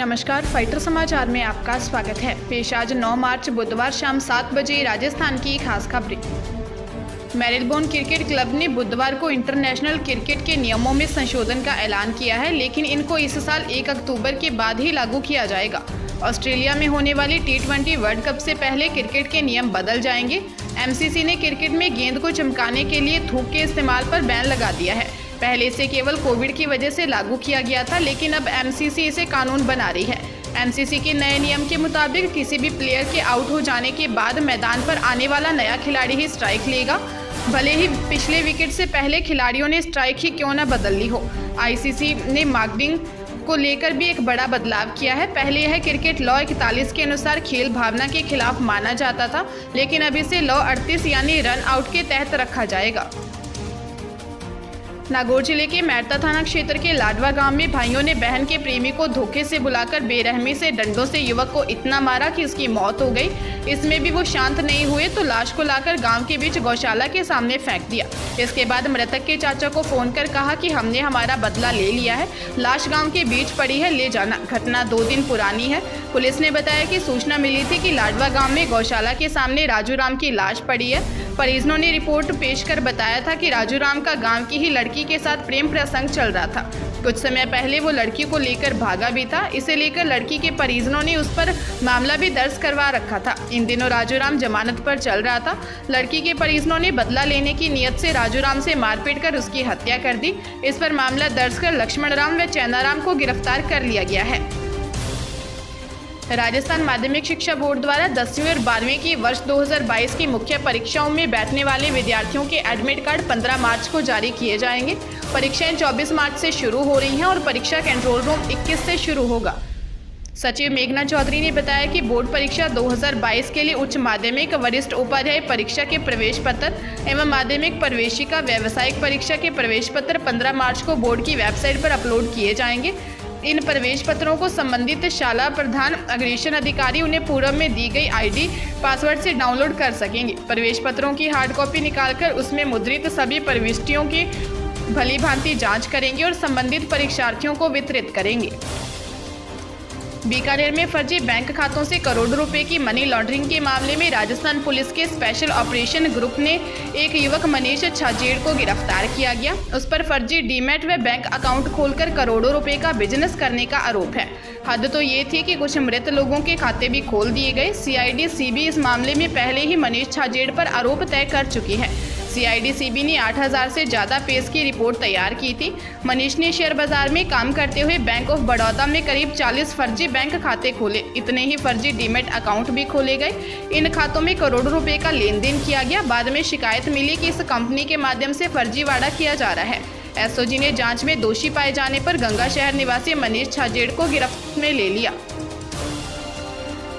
नमस्कार, फाइटर समाचार में आपका स्वागत है। पेश आज 9 मार्च बुधवार शाम 7 बजे राजस्थान की खास खबरें। मेरिलबोर्न क्रिकेट क्लब ने बुधवार को इंटरनेशनल क्रिकेट के नियमों में संशोधन का ऐलान किया है, लेकिन इनको इस साल 1 अक्टूबर के बाद ही लागू किया जाएगा। ऑस्ट्रेलिया में होने वाली T20 वर्ल्ड कप से पहले क्रिकेट के नियम बदल जाएंगे। MCC ने क्रिकेट में गेंद को चमकाने के लिए थूक के इस्तेमाल पर बैन लगा दिया है। पहले इसे केवल कोविड की वजह से लागू किया गया था, लेकिन अब MCC इसे कानून बना रही है। MCC के नए नियम के मुताबिक किसी भी प्लेयर के आउट हो जाने के बाद मैदान पर आने वाला नया खिलाड़ी ही स्ट्राइक लेगा, भले ही पिछले विकेट से पहले खिलाड़ियों ने स्ट्राइक ही क्यों न बदल ली हो। ICC ने मार्किंग को लेकर भी एक बड़ा बदलाव किया है। पहले यह क्रिकेट लॉ 41 के अनुसार खेल भावना के खिलाफ माना जाता था, लेकिन अब इसे लॉ 38 यानी रन आउट के तहत रखा जाएगा। नागौर जिले के मैरता थाना क्षेत्र के लाडवा गांव में भाइयों ने बहन के प्रेमी को धोखे से बुलाकर बेरहमी से डंडों से युवक को इतना मारा कि उसकी मौत हो गई। इसमें भी वो शांत नहीं हुए तो लाश को लाकर गांव के बीच गौशाला के सामने फेंक दिया। इसके बाद मृतक के चाचा को फोन कर कहा कि हमने हमारा बदला ले लिया है, लाश गाँव के बीच पड़ी है, ले जाना। घटना 2 दिन पुरानी है। पुलिस ने बताया कि सूचना मिली थी कि लाडवा गाँव में गौशाला के सामने राजू राम की लाश पड़ी है। परिजनों ने रिपोर्ट पेश कर बताया था कि राजू राम का गांव की ही लड़की के साथ प्रेम प्रसंग चल रहा था। कुछ समय पहले वो लड़की को लेकर भागा भी था। इसे लेकर लड़की के परिजनों ने उस पर मामला भी दर्ज करवा रखा था। इन दिनों राजू राम जमानत पर चल रहा था। लड़की के परिजनों ने बदला लेने की नियत से राजू राम से मारपीट कर उसकी हत्या कर दी। इस पर मामला दर्ज कर लक्ष्मण राम व चैनाराम को गिरफ्तार कर लिया गया है। राजस्थान माध्यमिक शिक्षा बोर्ड द्वारा 10वीं और 12वीं की वर्ष 2022 की मुख्य परीक्षाओं में बैठने वाले विद्यार्थियों के एडमिट कार्ड 15 मार्च को जारी किए जाएंगे। परीक्षाएं 24 मार्च से शुरू हो रही हैं और परीक्षा कंट्रोल रूम 21 से शुरू होगा। सचिव मेघना चौधरी ने बताया कि बोर्ड परीक्षा 2022 के लिए उच्च माध्यमिक, वरिष्ठ उपाध्याय परीक्षा के प्रवेश पत्र एवं माध्यमिक प्रवेशिका व्यावसायिक परीक्षा के प्रवेश पत्र 15 मार्च को बोर्ड की वेबसाइट पर अपलोड किए जाएंगे। इन प्रवेश पत्रों को संबंधित शाला प्रधान अग्रेषण अधिकारी उन्हें पूर्व में दी गई ID पासवर्ड से डाउनलोड कर सकेंगे। प्रवेश पत्रों की हार्ड कॉपी निकालकर उसमें मुद्रित सभी प्रविष्टियों की भली भांति जांच करेंगे और संबंधित परीक्षार्थियों को वितरित करेंगे। बीकानेर में फर्जी बैंक खातों से करोड़ों रुपए की मनी लॉन्ड्रिंग के मामले में राजस्थान पुलिस के स्पेशल ऑपरेशन ग्रुप ने एक युवक मनीष छाजेड़ को गिरफ्तार किया गया। उस पर फर्जी डीमैट व बैंक अकाउंट खोलकर करोड़ों रुपए का बिजनेस करने का आरोप है। हद तो ये थी कि कुछ मृत लोगों के खाते भी खोल दिए गए। CID-CB इस मामले में पहले ही मनीष छाजेड़ पर आरोप तय कर चुकी है। CID-CB ने 8000 से ज़्यादा पेज की रिपोर्ट तैयार की थी। मनीष ने शेयर बाजार में काम करते हुए बैंक ऑफ बड़ौदा में करीब 40 फर्जी बैंक खाते खोले। इतने ही फर्जी डीमैट अकाउंट भी खोले गए। इन खातों में करोड़ों रुपए का लेन देन किया गया। बाद में शिकायत मिली कि इस कंपनी के माध्यम से फर्जीवाड़ा किया जा रहा है। SOG ने जांच में दोषी पाए जाने पर गंगा शहर निवासी मनीष छाजेड़ को गिरफ्त में ले लिया।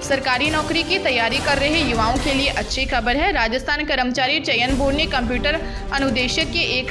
सरकारी नौकरी की तैयारी कर रहे युवाओं के लिए अच्छी खबर है। राजस्थान कर्मचारी चयन बोर्ड ने कंप्यूटर अनुदेशक के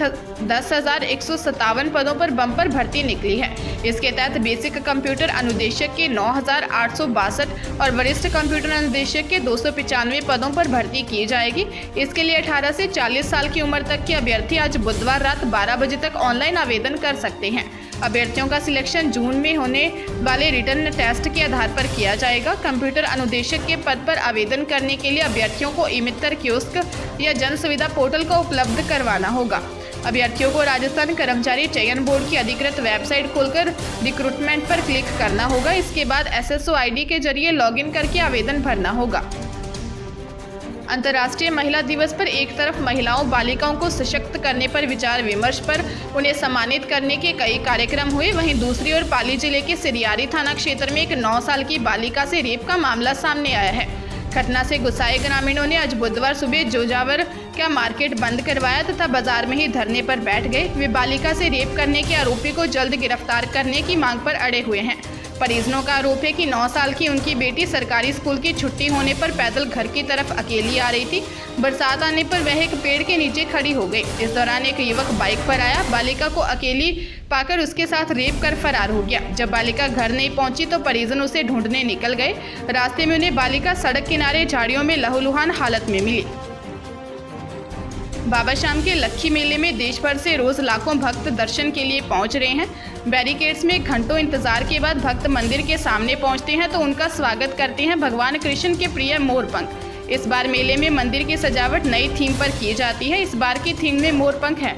10,157 पदों पर बम्पर भर्ती निकली है। इसके तहत बेसिक कंप्यूटर अनुदेशक के 9,862 और वरिष्ठ कंप्यूटर अनुदेशक के 295 पदों पर भर्ती की जाएगी। इसके लिए 18 से 40 साल की उम्र तक के अभ्यर्थी आज बुधवार रात 12 बजे तक ऑनलाइन आवेदन कर सकते हैं। अभ्यर्थियों का सिलेक्शन जून में होने वाले रिटर्न टेस्ट के आधार पर किया जाएगा। कंप्यूटर अनुदेशक के पद पर आवेदन करने के लिए अभ्यर्थियों को ई-मित्र कियोस्क या जन सुविधा पोर्टल को उपलब्ध करवाना होगा। अभ्यर्थियों को राजस्थान कर्मचारी चयन बोर्ड की अधिकृत वेबसाइट खोलकर रिक्रूटमेंट पर क्लिक करना होगा। इसके बाद SSO ID के जरिए लॉगिन करके आवेदन भरना होगा। अंतर्राष्ट्रीय महिला दिवस पर एक तरफ महिलाओं बालिकाओं को सशक्त करने पर विचार विमर्श पर उन्हें सम्मानित करने के कई कार्यक्रम हुए, वहीं दूसरी ओर पाली जिले के सिरियारी थाना क्षेत्र में एक 9 साल की बालिका से रेप का मामला सामने आया है। घटना से गुस्साए ग्रामीणों ने आज बुधवार सुबह जोजावर का मार्केट बंद करवाया तथा बाजार में ही धरने पर बैठ गए। वे बालिका से रेप करने के आरोपी को जल्द गिरफ्तार करने की मांग पर अड़े हुए हैं। परिजनों का आरोप है कि 9 साल की उनकी बेटी सरकारी स्कूल की छुट्टी होने पर पैदल घर की तरफ अकेली आ रही थी। बरसात आने पर वह एक पेड़ के नीचे खड़ी हो गई। इस दौरान एक युवक बाइक पर आया, बालिका को अकेली पाकर उसके साथ रेप कर फरार हो गया। जब बालिका घर नहीं पहुंची तो परिजन उसे ढूंढने निकल गए। रास्ते में उन्हें बालिका सड़क किनारे झाड़ियों में लहूलुहान हालत में मिली। बाबा श्याम के लक्खी मेले में देश भर से रोज लाखों भक्त दर्शन के लिए पहुंच रहे हैं। बैरिकेड्स में घंटों इंतजार के बाद भक्त मंदिर के सामने पहुंचते हैं तो उनका स्वागत करते हैं भगवान कृष्ण के प्रिय मोरपंख। इस बार मेले में मंदिर की सजावट नई थीम पर की जाती है। इस बार की थीम में मोरपंख है।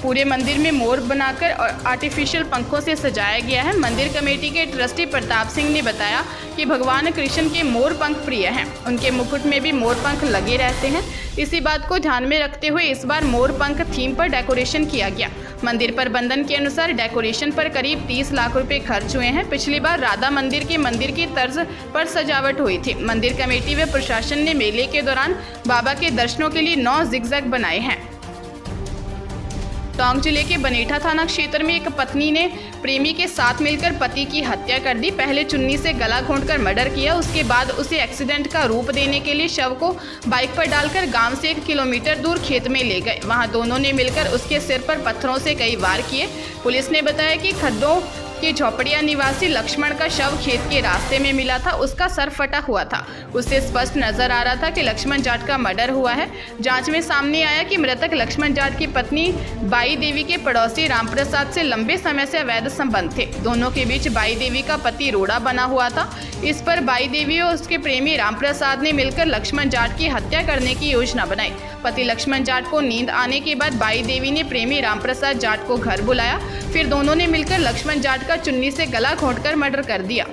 पूरे मंदिर में मोर बनाकर और आर्टिफिशियल पंखों से सजाया गया है। मंदिर कमेटी के ट्रस्टी प्रताप सिंह ने बताया कि भगवान कृष्ण के मोर पंख प्रिय हैं। उनके मुकुट में भी मोर पंख लगे रहते हैं। इसी बात को ध्यान में रखते हुए इस बार मोर पंख थीम पर डेकोरेशन किया गया। मंदिर प्रबंधन के अनुसार डेकोरेशन पर करीब 30 लाख रुपए खर्च हुए हैं। पिछली बार राधा मंदिर की तर्ज पर सजावट हुई थी। मंदिर कमेटी व प्रशासन ने मेले के दौरान बाबा के दर्शनों के लिए 9 जिगजैग बनाए हैं। टोंक जिले के बनेठा थाना क्षेत्र में एक पत्नी ने प्रेमी के साथ मिलकर पति की हत्या कर दी। पहले चुन्नी से गला घोंटकर मर्डर किया, उसके बाद उसे एक्सीडेंट का रूप देने के लिए शव को बाइक पर डालकर गांव से 1 किलोमीटर दूर खेत में ले गए। वहां दोनों ने मिलकर उसके सिर पर पत्थरों से कई वार किए। पुलिस ने बताया कि खड्डों के झोपड़िया निवासी लक्ष्मण का शव खेत के रास्ते में मिला था। उसका सर फटा हुआ था। उससे स्पष्ट नजर आ रहा था कि लक्ष्मण जाट का मर्डर हुआ है। जांच में सामने आया कि मृतक लक्ष्मण जाट की पत्नी बाई देवी के पड़ोसी रामप्रसाद से लंबे समय से अवैध संबंध थे। दोनों के बीच बाई देवी का पति रोड़ा बना हुआ था। इस पर बाई देवी और उसके प्रेमी रामप्रसाद ने मिलकर लक्ष्मण जाट की हत्या करने की योजना बनाई। पति लक्ष्मण जाट को नींद आने के बाद बाई देवी ने प्रेमी रामप्रसाद जाट को घर बुलाया। फिर दोनों ने मिलकर लक्ष्मण जाट का चुन्नी से गला घोंटकर मर्डर कर दिया।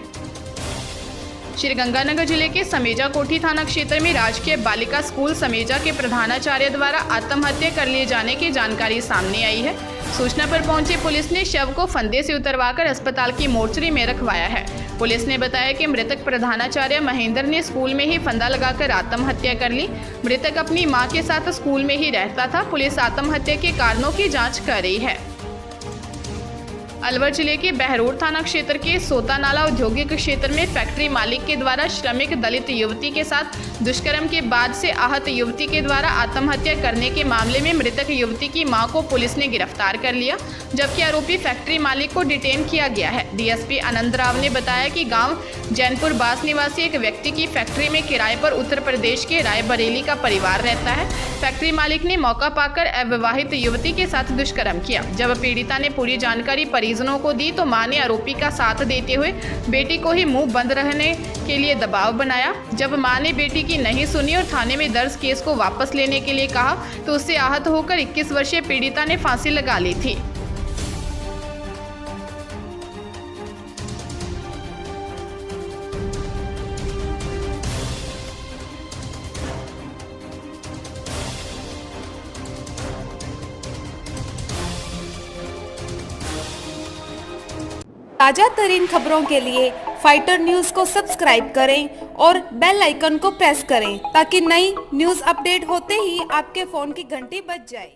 श्रीगंगानगर जिले के समेजा कोठी थाना क्षेत्र में राजकीय बालिका स्कूल समेजा के प्रधानाचार्य द्वारा आत्महत्या कर लिए जाने की जानकारी सामने आई है। सूचना पर पहुंची पुलिस ने शव को फंदे से उतरवाकर अस्पताल की मोर्चरी में रखवाया है। पुलिस ने बताया कि मृतक प्रधानाचार्य महेंद्र ने स्कूल में ही फंदा लगाकर आत्महत्या कर ली। मृतक अपनी मां के साथ स्कूल में ही रहता था। पुलिस आत्महत्या के कारणों की जाँच कर रही है। अलवर जिले के बहरोड थाना क्षेत्र के सोतानाला औद्योगिक क्षेत्र में फैक्ट्री मालिक के द्वारा श्रमिक दलित युवती के साथ दुष्कर्म के बाद से आहत युवती के द्वारा आत्महत्या करने के मामले में मृतक युवती की मां को पुलिस ने गिरफ्तार कर लिया, जबकि आरोपी फैक्ट्री मालिक को डिटेन किया गया है। डीएसपी आनंद राव ने बताया कि गांव जैनपुर बास निवासी एक व्यक्ति की फैक्ट्री में किराए पर उत्तर प्रदेश के रायबरेली का परिवार रहता है। फैक्ट्री मालिक ने मौका पाकर अविवाहित युवती के साथ दुष्कर्म किया। जब पीड़िता ने पूरी जानकारी परिजनों को दी तो मां ने आरोपी का साथ देते हुए बेटी को ही मुंह बंद रहने के लिए दबाव बनाया। जब मां ने बेटी की नहीं सुनी और थाने में दर्ज केस को वापस लेने के लिए कहा तो उससे आहत होकर 21 वर्षीय पीड़िता ने फांसी लगा ली थी। ताजा तरीन खबरों के लिए फाइटर न्यूज को सब्सक्राइब करें और बेल आइकन को प्रेस करें ताकि नई न्यूज अपडेट होते ही आपके फोन की घंटी बज जाए।